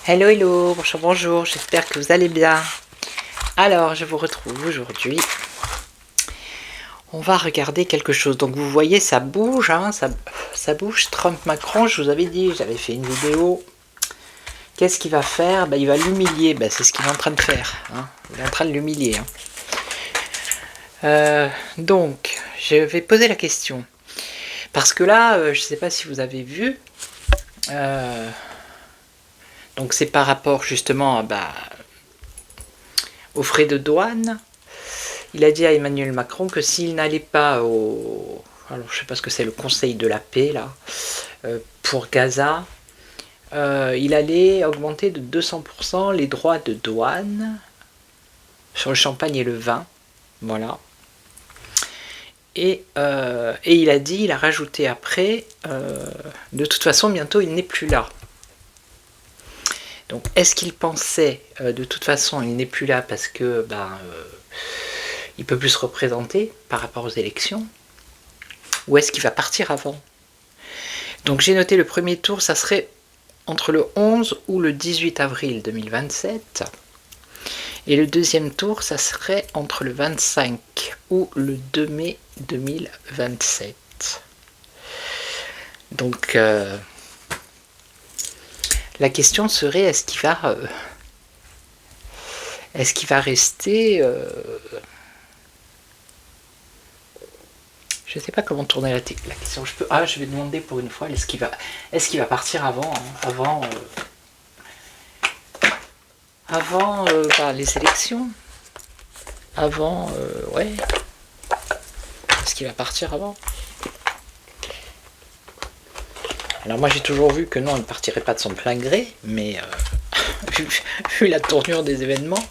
Hello, hello, bonjour, bonjour, j'espère que vous allez bien. Alors, je vous retrouve aujourd'hui. On va regarder quelque chose. Donc, vous voyez, ça bouge, hein, ça bouge. Trump-Macron, je vous avais dit, j'avais fait une vidéo. Qu'est-ce qu'il va faire? Il va l'humilier. C'est ce qu'il est en train de faire. Hein. Il est en train de l'humilier. Hein. Donc, je vais poser la question. Parce que là, je ne sais pas si vous avez vu... Donc c'est par rapport justement aux frais de douane. Il a dit à Emmanuel Macron que s'il n'allait pas au... Alors je sais pas ce que c'est, le Conseil de la paix là, pour Gaza, il allait augmenter de 200% les droits de douane sur le champagne et le vin. Voilà. Et il a dit, il a rajouté après, de toute façon bientôt il n'est plus là. Donc, est-ce qu'il pensait, de toute façon, il n'est plus là parce que il peut plus se représenter par rapport aux élections, ou est-ce qu'il va partir avant? Donc, j'ai noté le premier tour, ça serait entre le 11 ou le 18 avril 2027, et le deuxième tour, ça serait entre le 25 ou le 2 mai 2027. Donc, la question serait, est-ce qu'il va rester... Je ne sais pas comment tourner la question. Je vais demander pour une fois, est-ce qu'il va partir avant, hein, avant les élections? Avant, ouais. Est-ce qu'il va partir avant? Alors moi j'ai toujours vu que non, il ne partirait pas de son plein gré, mais vu la tournure des événements,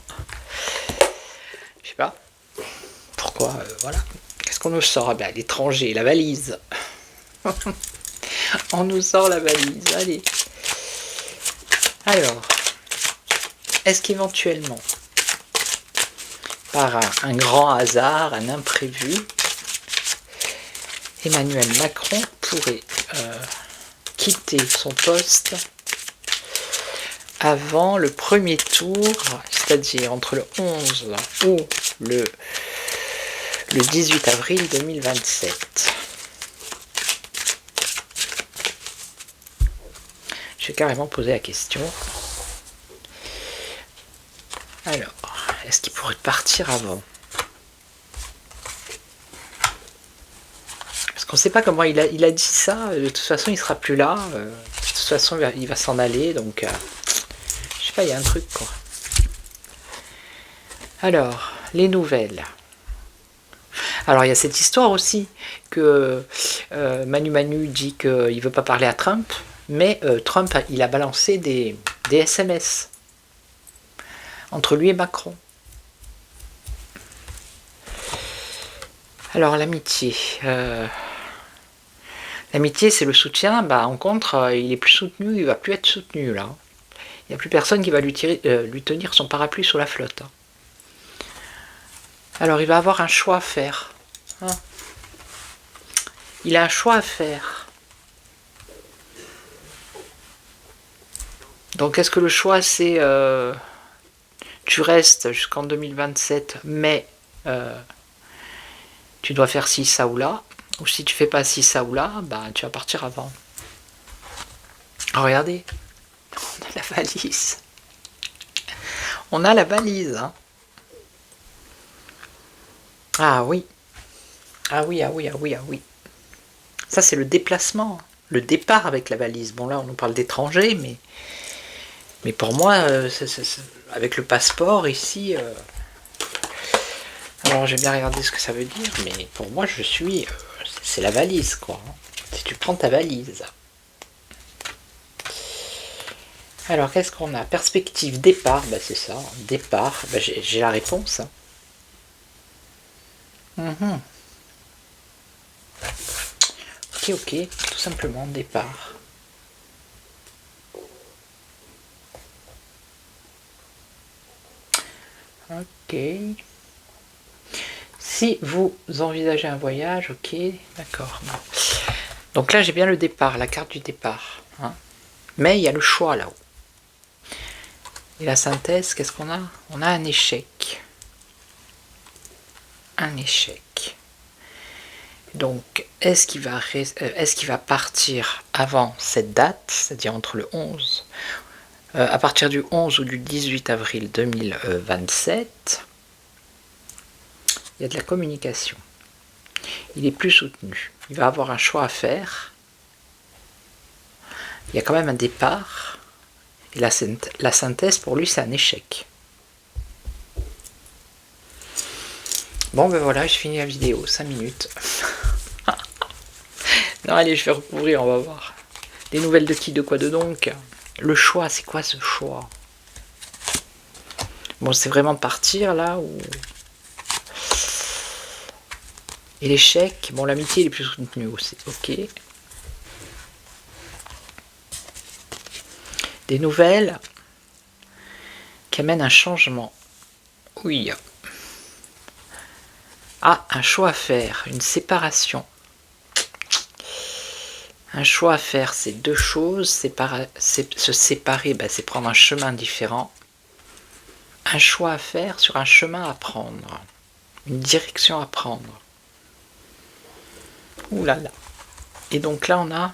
je sais pas pourquoi, voilà. Qu'est-ce qu'on nous sort? À l'étranger, la valise. On nous sort la valise, allez. Alors, est-ce qu'éventuellement, par un grand hasard, un imprévu, Emmanuel Macron pourrait... quitter son poste avant le premier tour, c'est-à-dire entre le 11 ou le 18 avril 2027. Je vais carrément poser la question. Alors, est-ce qu'il pourrait partir avant? On ne sait pas comment il a dit ça, de toute façon il sera plus là, de toute façon il va s'en aller, donc je sais pas, il y a un truc quoi. Alors, les nouvelles. Alors il y a cette histoire aussi que Manu dit qu'il ne veut pas parler à Trump, mais Trump il a balancé des SMS entre lui et Macron. Alors l'amitié... L'amitié, c'est le soutien. En contre, il est plus soutenu, il va plus être soutenu là. Il n'y a plus personne qui va lui tenir son parapluie sous la flotte. Alors, il va avoir un choix à faire. Hein. Il a un choix à faire. Donc, est-ce que le choix, c'est tu restes jusqu'en 2027, mais tu dois faire ci, ça ou là? Ou si tu fais pas ci, ça ou là, tu vas partir avant. Oh, regardez, on a la valise. On a la valise. Hein. Ah oui. Ah oui, ah oui, ah oui, ah oui. Ça, c'est le déplacement. Le départ avec la valise. Bon, là, on nous parle d'étrangers, mais pour moi, avec le passeport, ici... Alors j'ai bien regardé ce que ça veut dire, mais pour moi je suis... c'est la valise quoi. Si tu prends ta valise. Alors qu'est-ce qu'on a? Perspective, départ, bah c'est ça, départ, bah, j'ai la réponse. Hein. Ok, tout simplement, départ. Ok. Si vous envisagez un voyage, ok, d'accord. Donc là j'ai bien le départ, la carte du départ. Hein. Mais il y a le choix là-haut. Et la synthèse, qu'est-ce qu'on a? On a un échec. Un échec. Donc, est-ce qu'il va partir avant cette date, c'est-à-dire entre le 11, à partir du 11 ou du 18 avril 2027, il y a de la communication. Il est plus soutenu. Il va avoir un choix à faire. Il y a quand même un départ. Et la synthèse, pour lui, c'est un échec. Bon, ben voilà, je finis la vidéo. 5 minutes. Non, allez, je vais recouvrir, on va voir. Des nouvelles de qui, de quoi, de donc. Le choix, c'est quoi ce choix? Bon, c'est vraiment partir, là, ou... Et l'échec, bon, l'amitié, il est plus soutenu aussi. Ok. Des nouvelles qui amènent un changement. Oui. Ah, un choix à faire, une séparation. Un choix à faire, c'est deux choses. Se séparer, ben, c'est prendre un chemin différent. Un choix à faire sur un chemin à prendre. Une direction à prendre. Ouh là là. Et donc là, on a...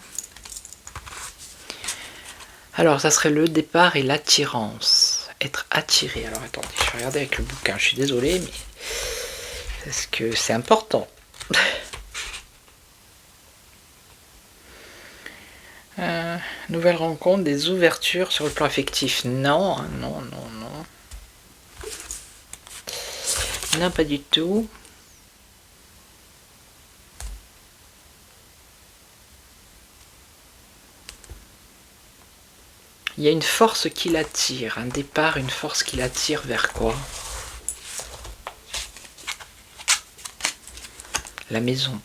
Alors, ça serait le départ et l'attirance. Être attiré. Alors, attendez, je vais regarder avec le bouquin. Je suis désolé, mais... Est-ce que c'est important? Nouvelle rencontre, des ouvertures sur le plan affectif. Non, non, non, non. Non, pas du tout. Il y a une force qui l'attire, un départ, une force qui l'attire vers quoi? La maison.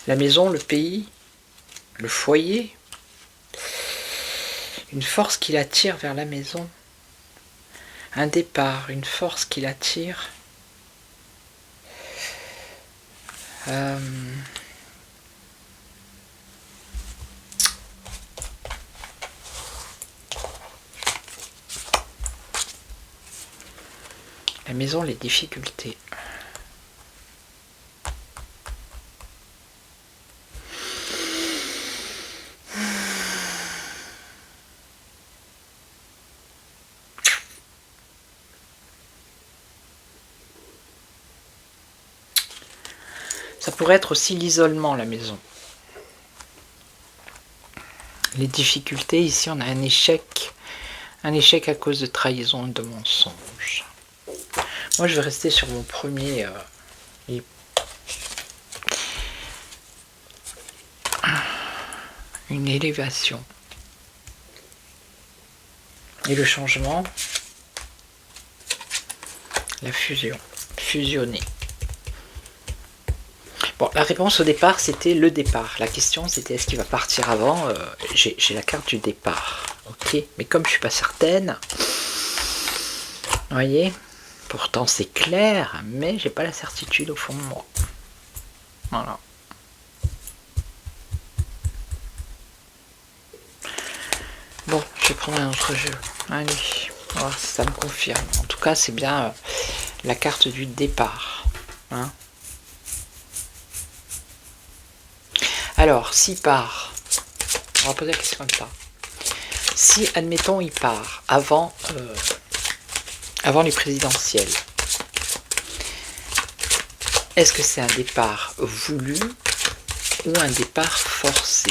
La maison, le pays, le foyer. Une force qui l'attire vers la maison. Un départ, une force qui l'attire. La maison, les difficultés. Ça pourrait être aussi l'isolement, la maison. Les difficultés, ici on a un échec à cause de trahison et de mensonge. Moi je vais rester sur mon premier... une élévation. Et le changement, la fusion. Fusionner. Bon, la réponse au départ, c'était le départ. La question, c'était est-ce qu'il va partir avant? J'ai la carte du départ. Ok, mais comme je suis pas certaine, vous voyez, pourtant c'est clair, mais j'ai pas la certitude au fond de moi. Voilà. Bon, je vais prendre un autre jeu. Allez, on va voir si ça me confirme. En tout cas, c'est bien la carte du départ. Hein. Alors, s'il part, on va poser la question comme ça. Si, admettons, il part avant les présidentielles, est-ce que c'est un départ voulu ou un départ forcé?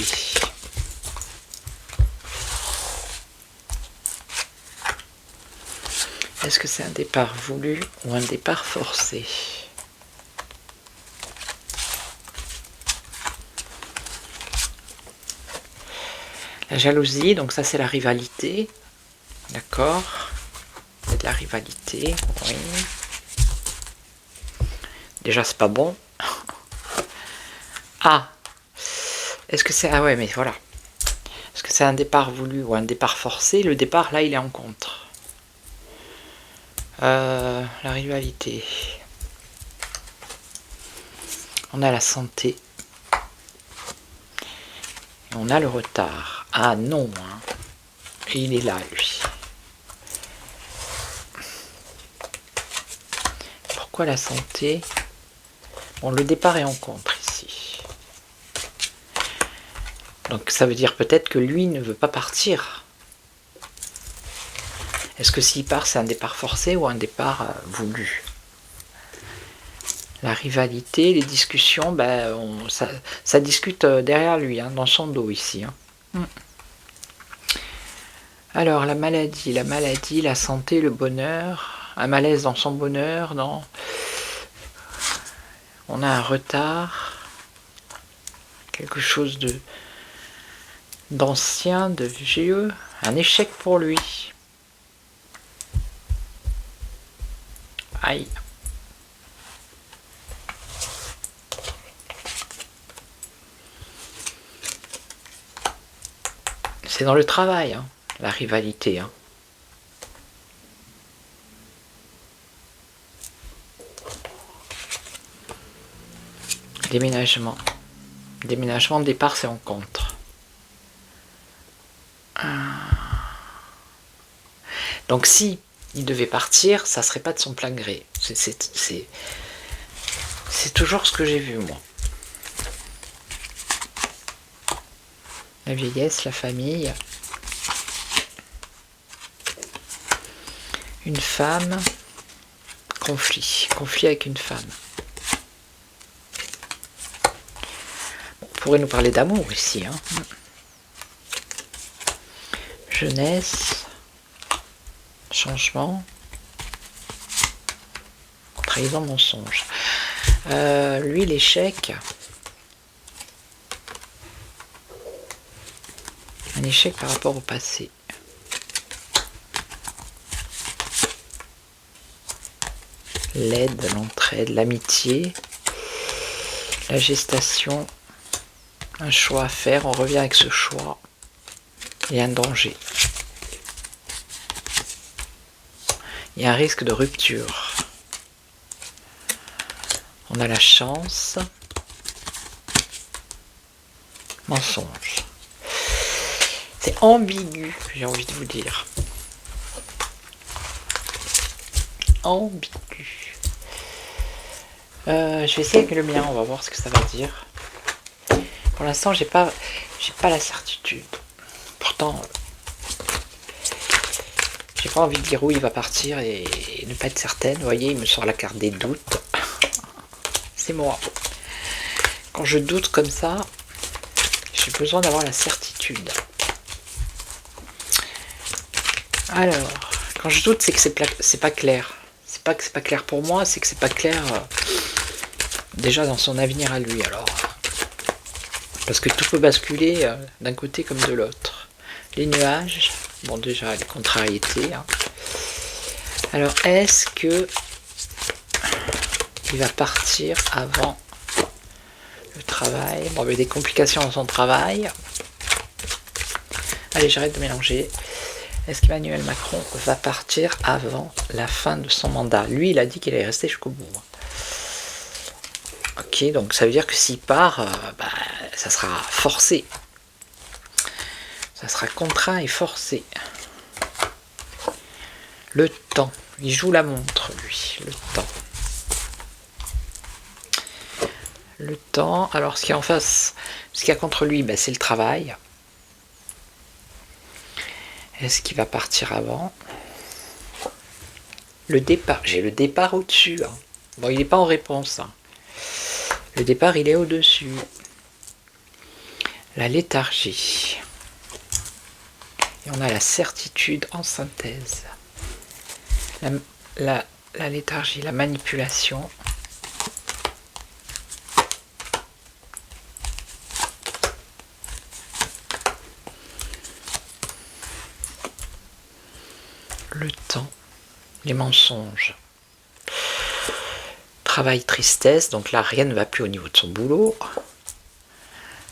Est-ce que c'est un départ voulu ou un départ forcé? La jalousie, donc ça c'est la rivalité. D'accord. Il y a de la rivalité, oui. Déjà c'est pas bon. Ah, est-ce que c'est... Ah ouais, mais voilà. Est-ce que c'est un départ voulu ou un départ forcé? Le départ, là, il est en contre. La rivalité. On a la santé. Et on a le retard. Ah non, hein. Et il est là, lui. Pourquoi la santé? Bon, le départ est en contre ici. Donc ça veut dire peut-être que lui ne veut pas partir. Est-ce que s'il part, c'est un départ forcé ou un départ voulu? La rivalité, les discussions, ben, ça discute derrière lui, hein, dans son dos ici. Hein. Alors la maladie, la santé, le bonheur, un malaise dans son bonheur, non. On a un retard, quelque chose d'ancien, de vieux, un échec pour lui. Aïe. C'est dans le travail, hein, la rivalité. Hein. Déménagement. Déménagement, départ, c'est en contre. Donc si il devait partir, ça serait pas de son plein gré. C'est toujours ce que j'ai vu, moi. La vieillesse, la famille. Une femme. Conflit. Conflit avec une femme. On pourrait nous parler d'amour ici. Hein. Jeunesse. Changement. Trahison, mensonge. Lui, l'échec. Un échec par rapport au passé. L'aide, l'entraide, l'amitié, la gestation, un choix à faire, on revient avec ce choix et un danger. Il y a un risque de rupture. On a la chance, mensonge. C'est ambigu, j'ai envie de vous dire. Ambigu. Je vais essayer avec le mien, on va voir ce que ça va dire. Pour l'instant, j'ai pas la certitude. Pourtant, j'ai pas envie de dire où il va partir et ne pas être certaine. Vous voyez, il me sort la carte des doutes. C'est moi. Quand je doute comme ça, j'ai besoin d'avoir la certitude. Alors, quand je doute, c'est que c'est pas clair. C'est pas que c'est pas clair pour moi, c'est que c'est pas clair déjà dans son avenir à lui. Alors, parce que tout peut basculer d'un côté comme de l'autre. Les nuages, bon déjà les contrariétés. Hein. Alors, est-ce que il va partir avant le travail? Bon, il y a des complications dans son travail. Allez, j'arrête de mélanger. Est-ce qu'Emmanuel Macron va partir avant la fin de son mandat? Lui, il a dit qu'il allait rester jusqu'au bout. Ok, donc ça veut dire que s'il part, ça sera forcé. Ça sera contraint et forcé. Le temps. Il joue la montre, lui. Le temps. Le temps. Alors, ce qu'il y a en face, ce qu'il y a contre lui, c'est le travail. Est-ce qu'il va partir avant? Le départ. J'ai le départ au-dessus. Hein. Bon, il n'est pas en réponse. Hein. Le départ, il est au-dessus. La léthargie. Et on a la certitude en synthèse. La, la léthargie, la manipulation. Le temps, les mensonges. Travail, tristesse, donc là rien ne va plus au niveau de son boulot.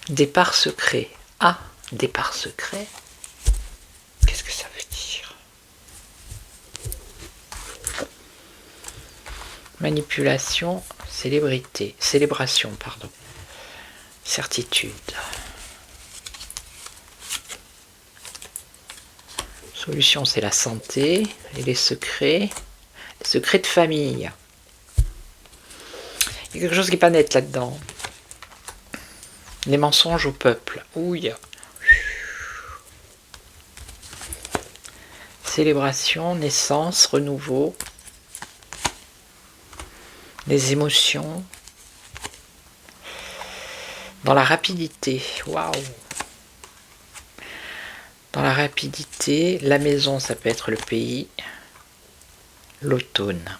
Départ secret. Ah, départ secret. Qu'est-ce que ça veut dire? Manipulation, célébration, pardon. Certitude. Solution, c'est la santé et les secrets de famille. Il y a quelque chose qui n'est pas net là-dedans. Les mensonges au peuple. Ouille. Célébration, naissance, renouveau. Les émotions. Dans la rapidité. Waouh. Dans la rapidité, la maison, ça peut être le pays. L'automne.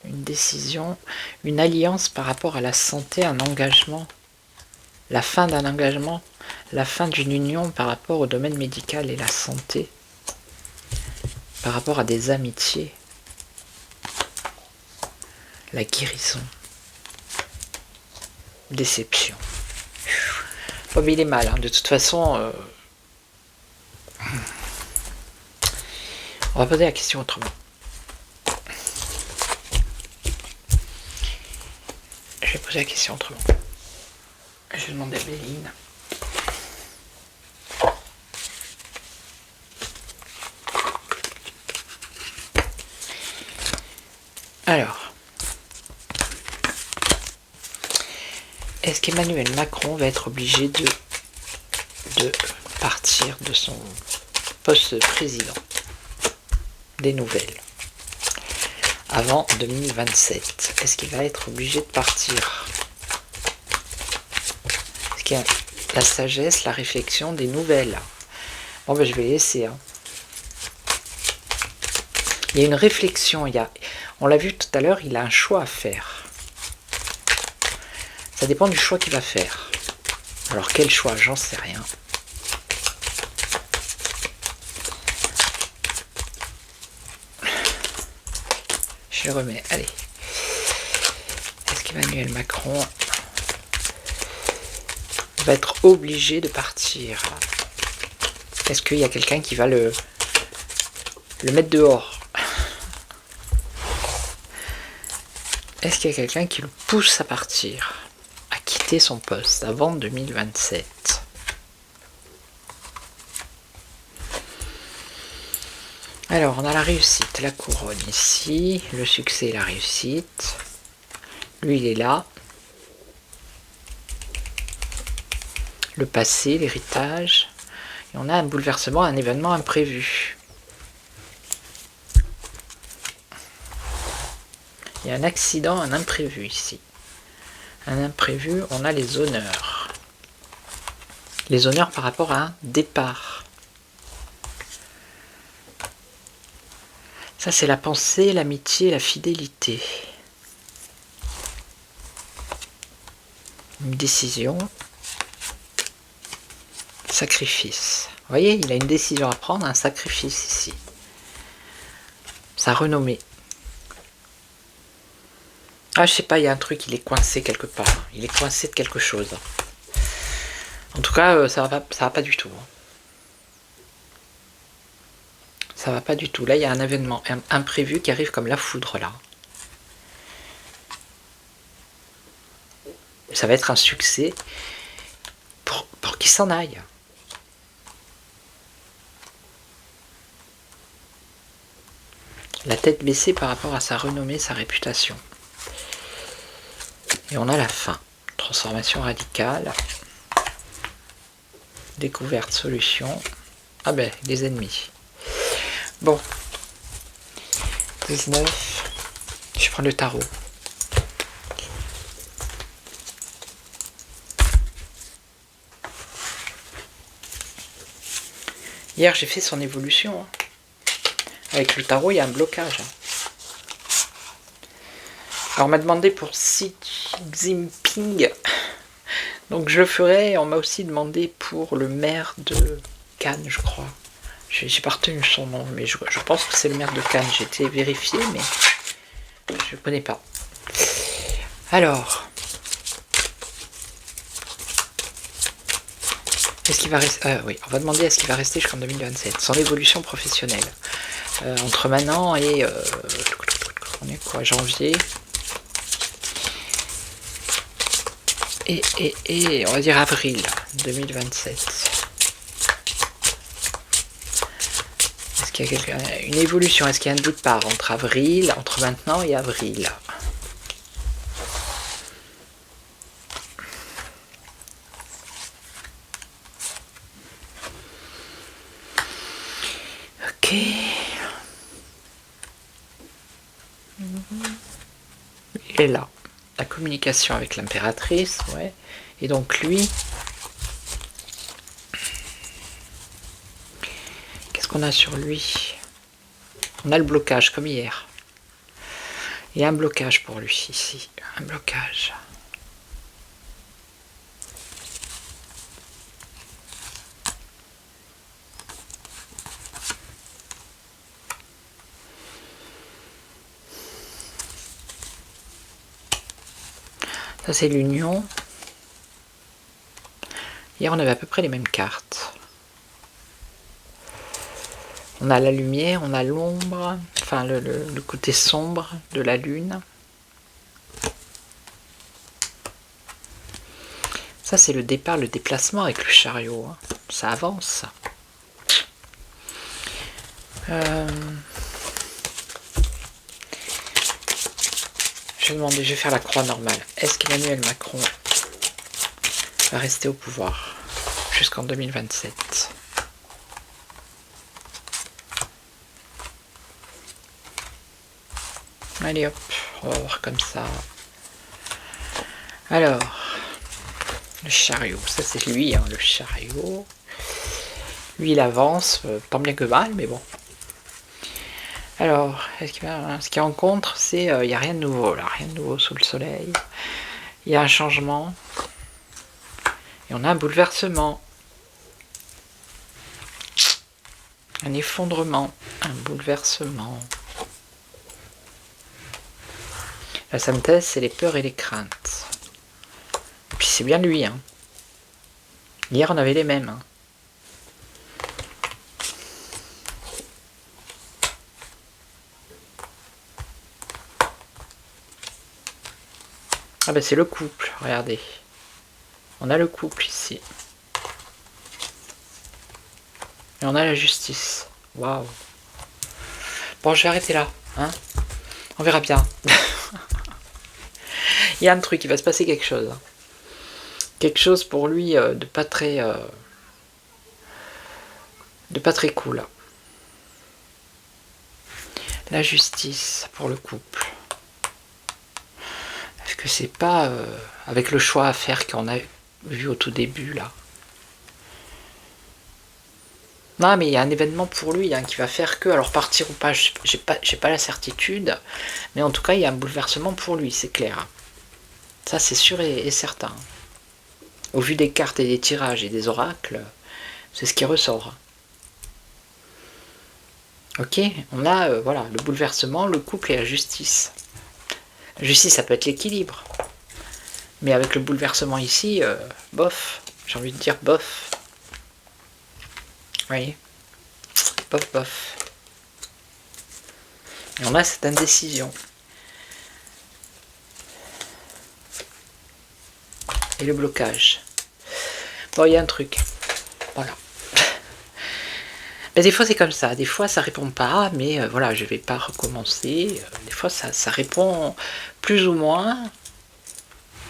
Une décision, une alliance par rapport à la santé, un engagement. La fin d'un engagement, la fin d'une union par rapport au domaine médical et la santé. Par rapport à des amitiés. La guérison. Déception. Bon, mais il est mal, hein. De toute façon, on va poser la question autrement. Je vais poser la question autrement. Je vais demander à Béline. Alors, est-ce qu'Emmanuel Macron va être obligé de partir de son poste de président? Des nouvelles. Avant 2027. Est-ce qu'il va être obligé de partir? Est-ce qu'il y a la sagesse, la réflexion, des nouvelles? Bon, ben je vais laisser. Hein. Il y a une réflexion. On l'a vu tout à l'heure, il a un choix à faire. Ça dépend du choix qu'il va faire. Alors quel choix? J'en sais rien. Je le remets. Allez. Est-ce qu'Emmanuel Macron va être obligé de partir? Est-ce qu'il y a quelqu'un qui va le mettre dehors? Est-ce qu'il y a quelqu'un qui le pousse à partir, à quitter son poste avant 2027? Alors, on a la réussite, la couronne ici, le succès et la réussite. Lui, il est là. Le passé, l'héritage. Et on a un bouleversement, un événement imprévu. Il y a un accident, un imprévu ici. Un imprévu, on a les honneurs. Les honneurs par rapport à un départ. Ça, c'est la pensée, l'amitié, la fidélité. Une décision. Sacrifice. Vous voyez, il a une décision à prendre, un sacrifice ici. Sa renommée. Ah, je sais pas, il y a un truc, il est coincé quelque part. Il est coincé de quelque chose. En tout cas, ça va pas du tout. Ça va pas du tout. Là, il y a un événement imprévu qui arrive comme la foudre, là. Ça va être un succès pour qu'il s'en aille. La tête baissée par rapport à sa renommée, sa réputation. Et on a la fin. Transformation radicale. Découverte, solution. Ah ben, des ennemis. Bon. 19. Je prends le tarot. Hier, j'ai fait son évolution. Hein. Avec le tarot, il y a un blocage. Hein. Alors, on m'a demandé pour Xi Jinping. Donc, je le ferai. On m'a aussi demandé pour le maire de Cannes, je crois. J'ai pas retenu son nom, mais je pense que c'est le maire de Cannes. J'ai été vérifié, mais je ne connais pas. Alors, est-ce qu'il va rester... oui, on va demander est-ce qu'il va rester jusqu'en 2027. Son évolution professionnelle. Entre maintenant et... on est quoi, janvier et on va dire avril 2027. Est-ce qu'il y a une évolution? Est-ce qu'il y a un départ entre maintenant et avril? Ok. Et là, la communication avec l'impératrice, ouais. Et donc lui, qu'est-ce qu'on a sur lui? On a le blocage comme hier. Il y a un blocage pour lui ici, un blocage. Ça c'est l'union. Hier on avait à peu près les mêmes cartes. On a la lumière, on a l'ombre, enfin le côté sombre de la lune. Ça c'est le départ, le déplacement avec le chariot. Hein. Ça avance. Je vais demander, je vais faire la croix normale. Est-ce qu'Emmanuel Macron va rester au pouvoir jusqu'en 2027? Allez hop, on va voir comme ça. Alors, le chariot, ça c'est lui, hein, le chariot. Lui il avance, tant bien que mal, mais bon. Alors, ce qu'il rencontre, c'est il n'y a rien de nouveau là, rien de nouveau sous le soleil. Il y a un changement. Et on a un bouleversement. Un effondrement, un bouleversement. La synthèse, c'est les peurs et les craintes. Et puis c'est bien lui. Hein. Hier, on avait les mêmes. Hein. Ah ben c'est le couple, regardez. On a le couple ici. Et on a la justice. Waouh. Bon, je vais arrêter là. Hein. On verra bien. Il y a un truc, il va se passer quelque chose. Quelque chose pour lui de pas très cool. La justice pour le couple. Est-ce que c'est pas avec le choix à faire qu'on a vu au tout début là? Non, mais il y a un événement pour lui hein, qui va faire que, alors partir ou pas, j'ai pas la certitude, mais en tout cas il y a un bouleversement pour lui, c'est clair. Ça c'est sûr et certain. Au vu des cartes et des tirages et des oracles, c'est ce qui ressort. Ok, on a voilà, le bouleversement, le couple et la justice. La justice, ça peut être l'équilibre. Mais avec le bouleversement ici, bof, j'ai envie de dire bof. Vous voyez, bof, bof. Et on a cette indécision. Et le blocage. Bon, il y a un truc. Voilà. Mais des fois, c'est comme ça. Des fois, ça répond pas, mais voilà, je vais pas recommencer. Des fois, ça répond plus ou moins.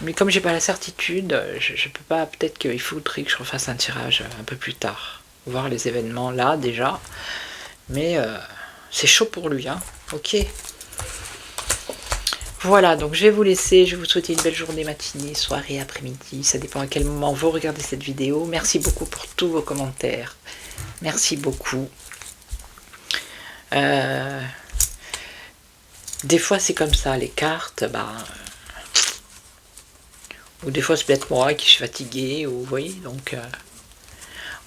Mais comme j'ai pas la certitude, je peux pas. Peut-être qu'il faudrait que je refasse un tirage un peu plus tard. Voir les événements là déjà. Mais c'est chaud pour lui, hein. Ok. Voilà, donc je vais vous laisser. Je vais vous souhaiter une belle journée, matinée, soirée, après-midi. Ça dépend à quel moment vous regardez cette vidéo. Merci beaucoup pour tous vos commentaires. Merci beaucoup. Des fois c'est comme ça, les cartes, ou des fois c'est peut-être moi qui suis fatiguée, ou vous voyez, donc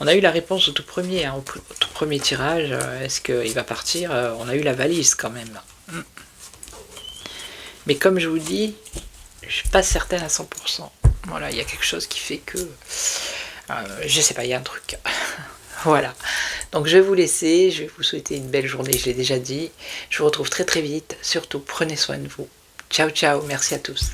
on a eu la réponse au tout premier, hein, au tout premier tirage, est-ce qu'il va partir? On a eu la valise quand même. Mais comme je vous dis, je suis pas certaine à 100 %. Voilà, il y a quelque chose qui fait que, je sais pas, il y a un truc. Voilà, donc je vais vous laisser, je vais vous souhaiter une belle journée, je l'ai déjà dit. Je vous retrouve très très vite, surtout prenez soin de vous. Ciao ciao, merci à tous.